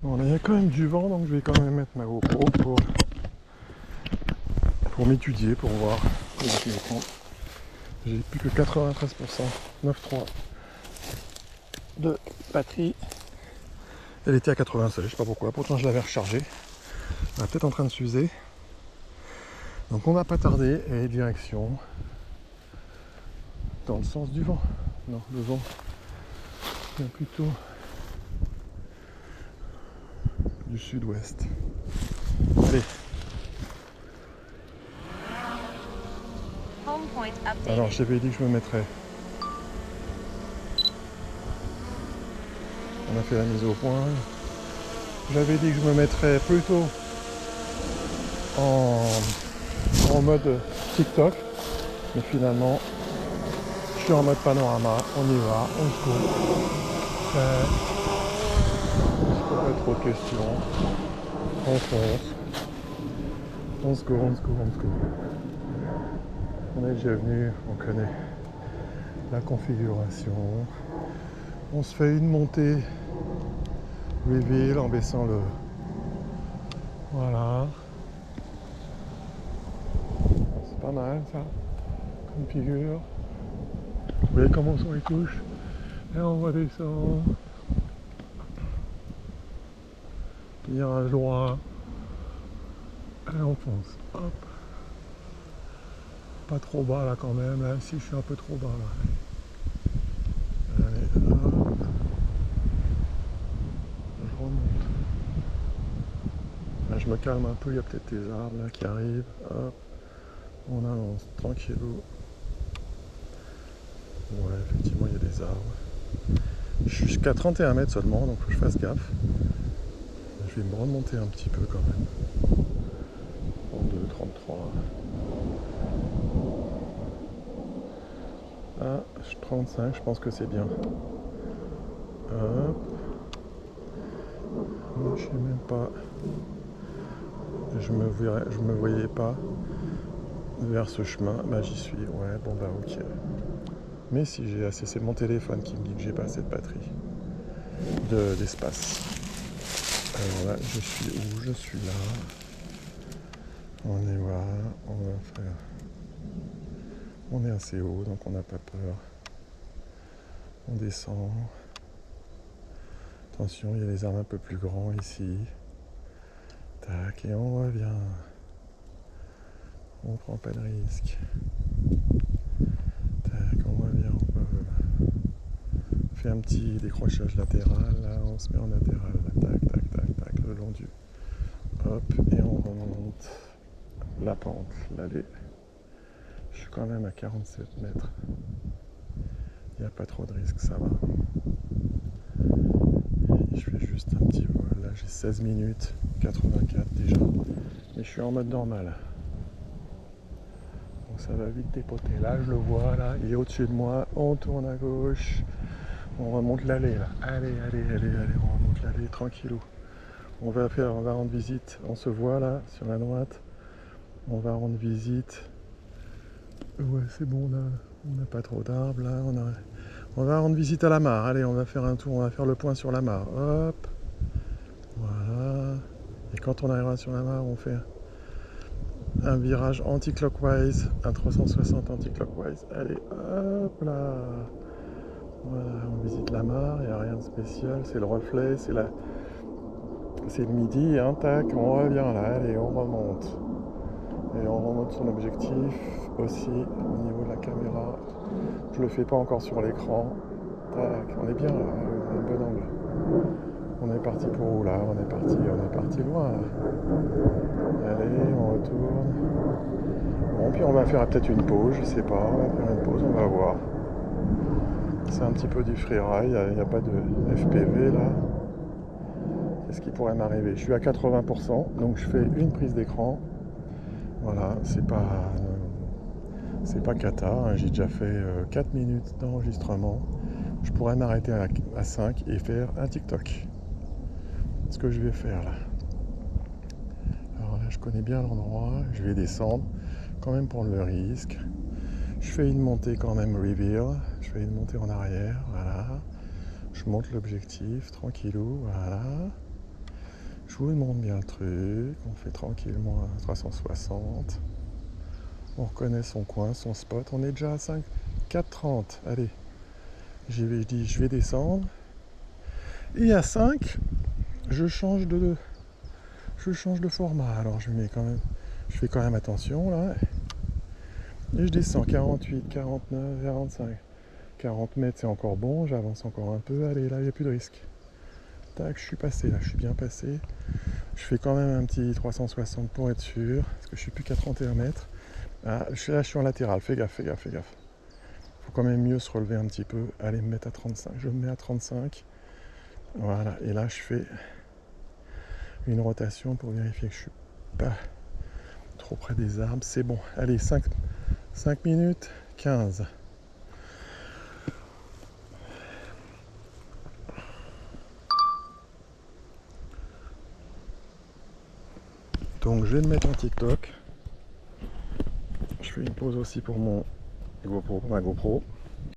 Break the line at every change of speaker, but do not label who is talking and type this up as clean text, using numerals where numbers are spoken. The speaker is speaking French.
Bon, là, il y a quand même du vent, donc je vais quand même mettre ma GoPro pour m'étudier, pour voir comment je vais prendre. J'ai plus que 93%, 9,3 de batterie. Elle était à 96, je sais pas pourquoi, pourtant je l'avais rechargée. Elle est peut-être en train de s'user. Donc on va pas tarder et direction dans le sens du vent. Non, le vent vient plutôt du sud-ouest. Allez. Alors j'avais dit que je me mettrais. On a fait la mise au point. J'avais dit que je me mettrais plutôt en mode TikTok. Mais finalement, je suis en mode panorama. On y va, on se court. Pas trop de questions. On fonce. On se court, on se court, on se court. On est déjà venu, on connaît la configuration. On se fait une montée reveal en baissant le... Voilà. C'est pas mal ça, comme figure. Vous voyez comment sont les couches. Et on va descendre. Virage droit. Et on fonce. Hop. Pas trop bas là quand même. Là, si je suis un peu trop bas là. Allez, hop. Je remonte. Là, je me calme un peu. Il y a peut-être des arbres là qui arrivent. Hop. On avance tranquillou. Ouais, effectivement, il y a des arbres. Je suis jusqu'à 31 mètres seulement, donc faut que je fasse gaffe. Je vais me remonter un petit peu quand même. 32, 33. Ah, 35, je pense que c'est bien. Hop. Je sais même pas. Je me voyais pas vers ce chemin. Bah j'y suis. Ouais, bon bah ok. Mais si j'ai assez, c'est mon téléphone qui me dit que j'ai pas assez de batterie. D'espace. Alors là, je suis où? Je suis là. On est là. On va faire. On est assez haut, donc on n'a pas peur. On descend. Attention, il y a les arbres un peu plus grands ici. Tac, et on revient. On prend pas de risque. Tac, on revient. On fait un petit décrochage latéral. Là, on se met en latéral. Là, tac, tac, tac, tac, le long du. Hop, et on remonte la pente, l'allée. Je suis quand même à 47 mètres. Il n'y a pas trop de risque, ça va. Et je fais juste un petit vol. Là, j'ai 16 minutes, 84 déjà. Mais je suis en mode normal. Donc ça va vite dépoter. Là, je le vois, là, il est au-dessus de moi. On tourne à gauche. On remonte l'allée, là. Allez, allez, allez, allez, on remonte l'allée, tranquillou. On va rendre visite. On se voit, là, sur la droite. On va rendre visite. Ouais, c'est bon, là. On n'a pas trop d'arbres, là. On va rendre visite à la mare. Allez, on va faire un tour. On va faire le point sur la mare. Hop. Voilà. Et quand on arrivera sur la mare, on fait un virage anti-clockwise, un 360 anti-clockwise. Allez, hop là. Voilà, on visite la mare, il n'y a rien de spécial, c'est le reflet, c'est le midi, hein, tac, on revient là, allez, on remonte. Et on remonte son objectif aussi au niveau de la caméra. Je le fais pas encore sur l'écran. Tac, on est bien là, un bon angle. On est parti pour où là? On est parti loin là. Allez, on retourne. Bon, puis on va faire peut-être une pause, je sais pas, on va faire une pause, on va voir. C'est un petit peu du freeride, il n'y a pas de FPV là. Qu'est-ce qui pourrait m'arriver? Je suis à 80%, donc je fais une prise d'écran. Voilà, c'est pas cata, hein. J'ai déjà fait 4 minutes d'enregistrement. Je pourrais m'arrêter à 5 et faire un TikTok. Ce que je vais faire là. Alors là, je connais bien l'endroit, je vais descendre, quand même prendre le risque. Je fais une montée quand même reveal, je fais une montée en arrière, voilà. Je monte l'objectif, tranquillou, voilà. tout le monde bien le truc. On fait tranquillement à 360. On reconnaît son coin, son spot. On est déjà à 4,30. Allez, je dis je vais descendre. Et à 5, je change de format. Alors je fais quand même attention là. Et je descends 48, 49, 45. 40 mètres c'est encore bon, j'avance encore un peu. Allez, là il n'y a plus de risque. Tac, je suis passé là, je suis bien passé. Je fais quand même un petit 360 pour être sûr, parce que je suis plus qu'à 31 mètres. Ah, là je suis en latéral, fais gaffe. Faut quand même mieux se relever un petit peu. Allez, me mettre à 35, je me mets à 35. Voilà, et là je fais une rotation pour vérifier que je suis pas trop près des arbres. C'est bon, allez, 5 minutes 15. Donc je vais me mettre en TikTok. Je fais une pause aussi pour ma GoPro.